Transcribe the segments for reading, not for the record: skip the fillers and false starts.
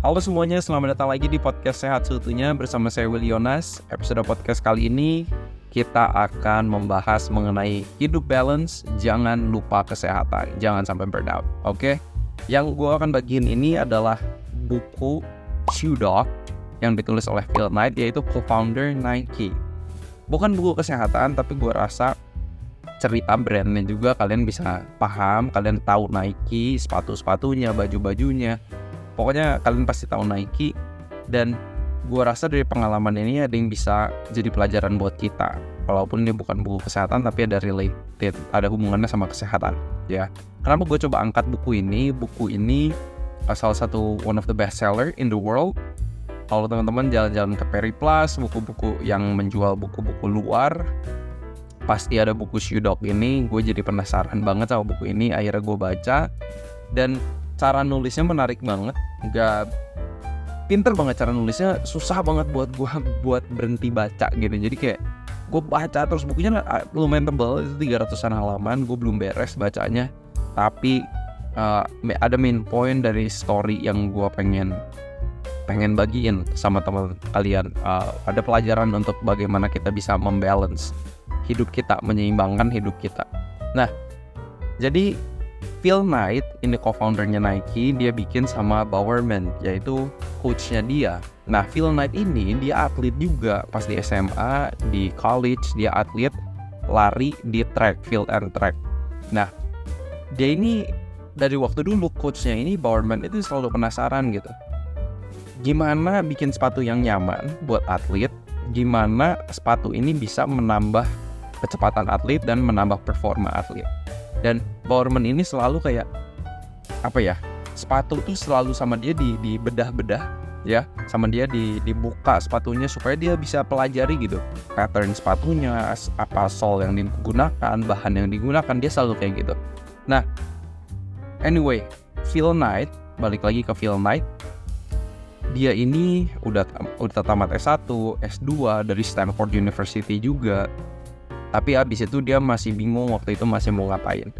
Halo semuanya, selamat datang lagi di podcast Sehat Seutuhnya bersama saya Will Yonas. Episode podcast kali ini kita akan membahas mengenai hidup balance, jangan lupa kesehatan, jangan sampai burnout. Oke? Yang gue akan bagiin ini adalah buku Shoe Dog yang ditulis oleh Phil Knight, yaitu co-founder Nike. Bukan buku kesehatan, tapi gue rasa cerita brandnya juga kalian bisa paham, kalian tahu Nike, sepatu-sepatunya, baju-bajunya. Pokoknya kalian pasti tahu Nike, dan gue rasa dari pengalaman ini ada yang bisa jadi pelajaran buat kita. Walaupun ini bukan buku kesehatan, tapi ada related, ada hubungannya sama kesehatan, ya. Kenapa gue coba angkat buku ini? Buku ini salah satu one of the best seller in the world. Kalau teman-teman jalan-jalan ke Periplus, buku-buku yang menjual buku-buku luar, pasti ada buku Shoe Dog ini. Gue jadi penasaran banget sama buku ini. Akhirnya gue baca, dan cara nulisnya menarik banget, gak pinter banget cara nulisnya, susah banget buat gue buat berhenti baca gitu. Jadi kayak gue baca terus, bukunya lumayan tebal, itu 300-an halaman. Gue belum beres bacanya, tapi ada main point dari story yang gue pengen bagiin sama teman kalian. Ada pelajaran untuk bagaimana kita bisa membalance hidup kita, menyeimbangkan hidup kita. Nah, jadi Phil Knight, ini co-foundernya Nike, dia bikin sama Bowerman, yaitu coachnya dia. Nah, Phil Knight ini dia atlet juga. Pas di SMA, di college, dia atlet lari di track, field and track. Nah, dia ini dari waktu dulu coachnya ini, Bowerman, itu selalu penasaran gitu. Gimana bikin sepatu yang nyaman buat atlet, gimana sepatu ini bisa menambah kecepatan atlet dan menambah performa atlet. Dan Bowerman ini selalu kayak sepatu tuh selalu sama dia di bedah-bedah, ya, sama dia dibuka sepatunya supaya dia bisa pelajari gitu pattern sepatunya, apa sole yang digunakan, bahan yang digunakan, dia selalu kayak gitu. Nah, anyway, Phil Knight, balik lagi ke Phil Knight, dia ini udah tamat S1, S2 dari Stanford University juga. Tapi abis itu dia masih bingung waktu itu masih mau ngapain.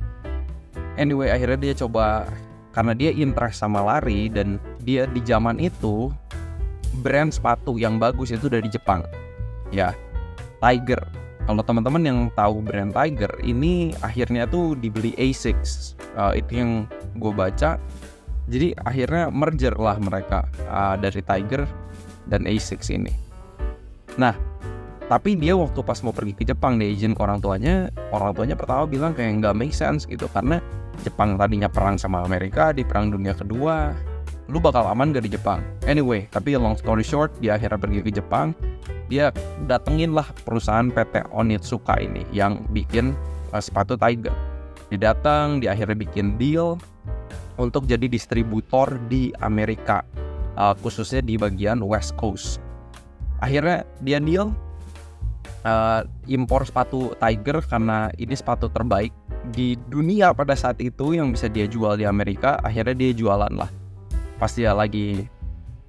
Anyway, akhirnya dia coba, karena dia interest sama lari, dan dia di zaman itu brand sepatu yang bagus itu dari Jepang, ya, Tiger. Kalau teman-teman yang tahu brand Tiger ini akhirnya tuh dibeli Asics. Itu yang gue baca. Jadi akhirnya merger lah mereka dari Tiger dan Asics ini. Nah, tapi dia waktu pas mau pergi ke Jepang, dia izin ke orang tuanya pertama bilang kayak nggak make sense gitu, karena Jepang tadinya perang sama Amerika di Perang Dunia Kedua, lu bakal aman gak di Jepang? Anyway, tapi long story short, dia akhirnya pergi ke Jepang. Dia datengin lah perusahaan PT Onitsuka ini yang bikin sepatu Tiger. Dia datang, dia akhirnya bikin deal untuk jadi distributor di Amerika, khususnya di bagian West Coast. Akhirnya dia deal impor sepatu Tiger karena ini sepatu terbaik di dunia pada saat itu yang bisa dia jual di Amerika. Akhirnya dia jualan lah. Pas dia lagi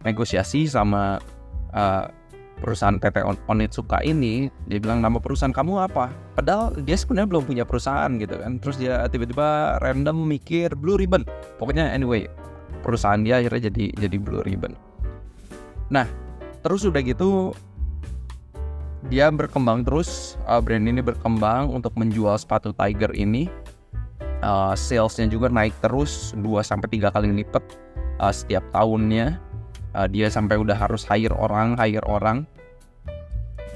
negosiasi sama perusahaan PT Onitsuka ini, dia bilang, nama perusahaan kamu apa? Padahal dia sebenarnya belum punya perusahaan gitu kan. Terus dia tiba-tiba random mikir Blue Ribbon. Pokoknya anyway, perusahaan dia akhirnya jadi Blue Ribbon. Nah, terus udah gitu dia berkembang terus, brand ini berkembang untuk menjual sepatu Tiger ini. Salesnya juga naik terus 2-3 kali lipat setiap tahunnya. Dia sampai udah harus hire orang.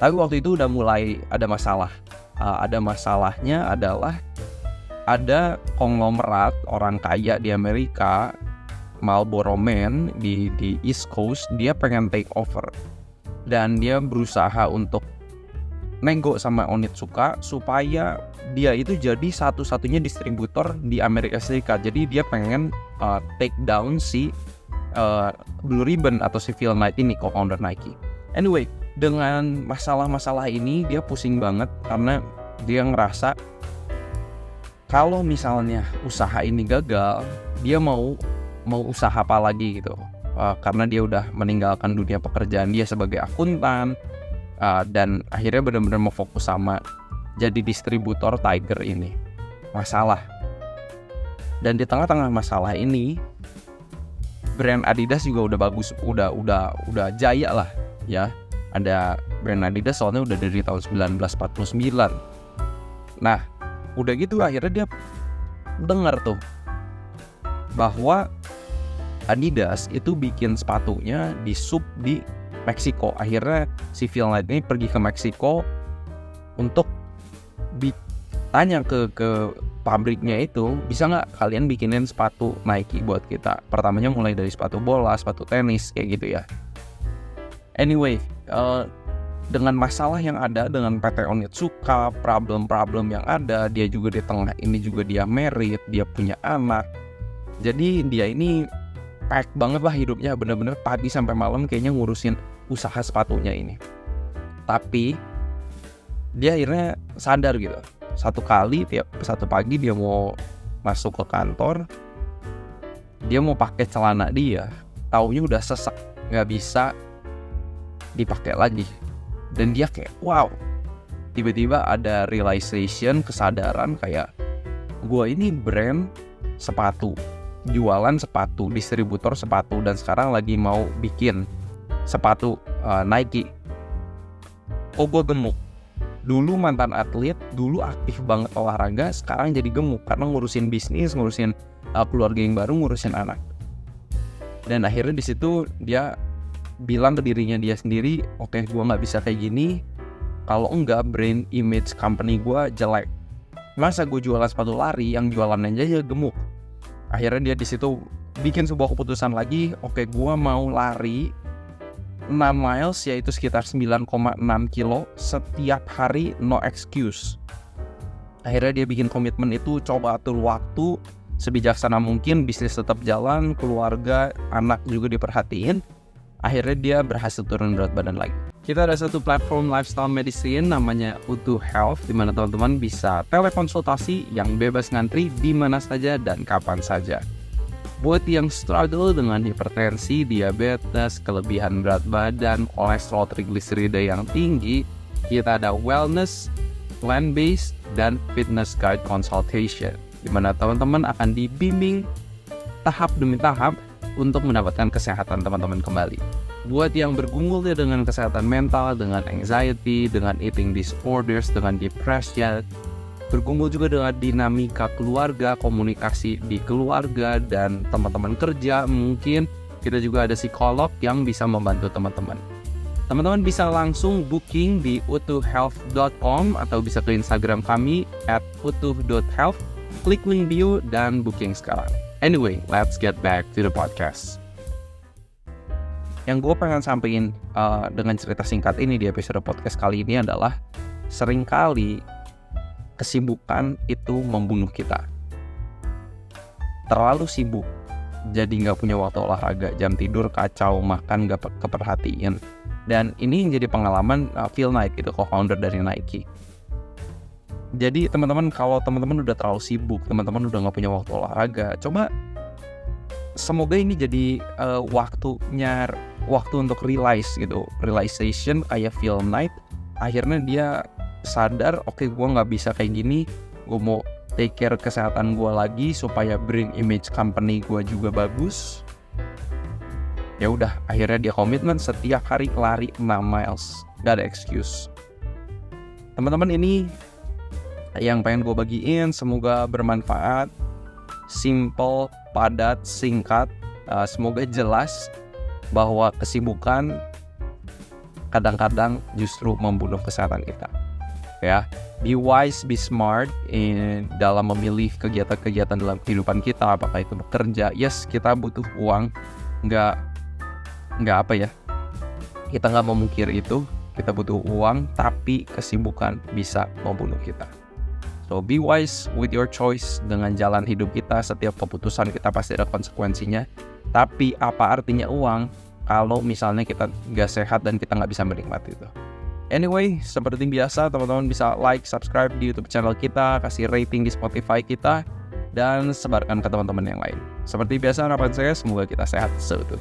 Tapi waktu itu udah mulai ada masalah. Ada masalahnya adalah ada konglomerat orang kaya di Amerika, Marlboro Man di East Coast, dia pengen take over. Dan dia berusaha untuk nego sama Onitsuka supaya dia itu jadi satu-satunya distributor di Amerika Serikat. Jadi dia pengen take down si Blue Ribbon atau si Phil Knight ini, co-founder Nike. Anyway, dengan masalah-masalah ini dia pusing banget karena dia ngerasa kalau misalnya usaha ini gagal, dia mau usaha apa lagi gitu. Karena dia udah meninggalkan dunia pekerjaan dia sebagai akuntan, dan akhirnya benar-benar mau fokus sama jadi distributor Tiger ini. Masalah. Dan di tengah-tengah masalah ini, brand Adidas juga udah bagus, udah jaya lah ya. Ada brand Adidas soalnya udah dari tahun 1949. Nah, udah gitu akhirnya dia dengar tuh bahwa Adidas itu bikin sepatunya di Meksiko. Akhirnya si Phil Knight ini pergi ke Meksiko untuk tanya ke pabriknya itu, bisa nggak kalian bikinin sepatu Nike buat kita. Pertamanya mulai dari sepatu bola, sepatu tenis kayak gitu ya. Anyway, dengan masalah yang ada dengan PT Onitsuka, problem-problem yang ada, dia juga di tengah ini juga dia married, dia punya anak. Jadi dia ini pack banget lah hidupnya, bener-bener pagi sampai malam kayaknya ngurusin usaha sepatunya ini. Tapi dia akhirnya sadar gitu. Satu pagi dia mau masuk ke kantor, dia mau pakai celana dia, taunya udah sesek, nggak bisa dipakai lagi. Dan dia kayak wow, tiba-tiba ada realization, kesadaran kayak gue ini brand sepatu, jualan sepatu, distributor sepatu, dan sekarang lagi mau bikin sepatu Nike. Oh, gue gemuk. Dulu mantan atlet, dulu aktif banget olahraga, sekarang jadi gemuk karena ngurusin bisnis, ngurusin keluarga yang baru, ngurusin anak. Dan akhirnya di situ dia bilang ke dirinya dia sendiri, oke, gue nggak bisa kayak gini, kalau enggak brand image company gue jelek. Masa gue jualan sepatu lari, yang jualan aja gemuk. Akhirnya dia di situ bikin sebuah keputusan lagi, oke, gue mau lari 6 miles, yaitu sekitar 9,6 kilo setiap hari, no excuse. Akhirnya dia bikin komitmen itu, coba atur waktu sebijaksana mungkin, bisnis tetap jalan, keluarga, anak juga diperhatiin. Akhirnya dia berhasil turun berat badan lagi. Kita ada satu platform lifestyle medicine namanya Utuh Health, di mana teman-teman bisa telekonsultasi yang bebas ngantri di mana saja dan kapan saja. Buat yang struggle dengan hipertensi, diabetes, kelebihan berat badan, kolesterol, trigliserida yang tinggi, kita ada wellness, plan-based, dan fitness guide consultation, di mana teman-teman akan dibimbing tahap demi tahap untuk mendapatkan kesehatan teman-teman kembali. Buat yang bergumul dengan kesehatan mental, dengan anxiety, dengan eating disorders, dengan depression, bergumul juga dengan dinamika keluarga, komunikasi di keluarga, dan teman-teman kerja, mungkin kita juga ada psikolog yang bisa membantu teman-teman. Teman-teman bisa langsung booking di utuhhealth.com atau bisa ke Instagram kami @utuh.health, klik link bio dan booking sekarang. Anyway, let's get back to the podcast. Yang gue pengen sampaikan dengan cerita singkat ini di episode podcast kali ini adalah seringkali kesibukan itu membunuh kita. Terlalu sibuk, jadi nggak punya waktu olahraga, jam tidur kacau, makan nggak keperhatiin. Dan ini jadi pengalaman Phil Knight, itu co-founder dari Nike. Jadi teman-teman, kalau teman-teman udah terlalu sibuk, teman-teman udah nggak punya waktu olahraga, coba semoga ini jadi waktu untuk realization kayak Phil Knight. Akhirnya dia sadar, oke, gue nggak bisa kayak gini, gue mau take care kesehatan gue lagi supaya brand image company gue juga bagus. Ya udah, akhirnya dia komitmen setiap hari lari 6 miles, gak ada excuse. Teman-teman, ini yang pengen gue bagiin, semoga bermanfaat, simple, padat, singkat, semoga jelas bahwa kesibukan kadang-kadang justru membunuh kesehatan kita. Ya, be wise, be smart dalam memilih kegiatan-kegiatan dalam kehidupan kita. Apakah itu bekerja? Yes, kita butuh uang. Nggak kita nggak memungkir itu. Kita butuh uang, tapi kesibukan bisa membunuh kita. So be wise with your choice. Dengan jalan hidup kita, setiap keputusan kita pasti ada konsekuensinya. Tapi apa artinya uang kalau misalnya kita nggak sehat dan kita nggak bisa menikmati itu? Anyway, seperti biasa, teman-teman bisa like, subscribe di YouTube channel kita, kasih rating di Spotify kita, dan sebarkan ke teman-teman yang lain. Seperti biasa, harapan saya semoga kita sehat seutuhnya.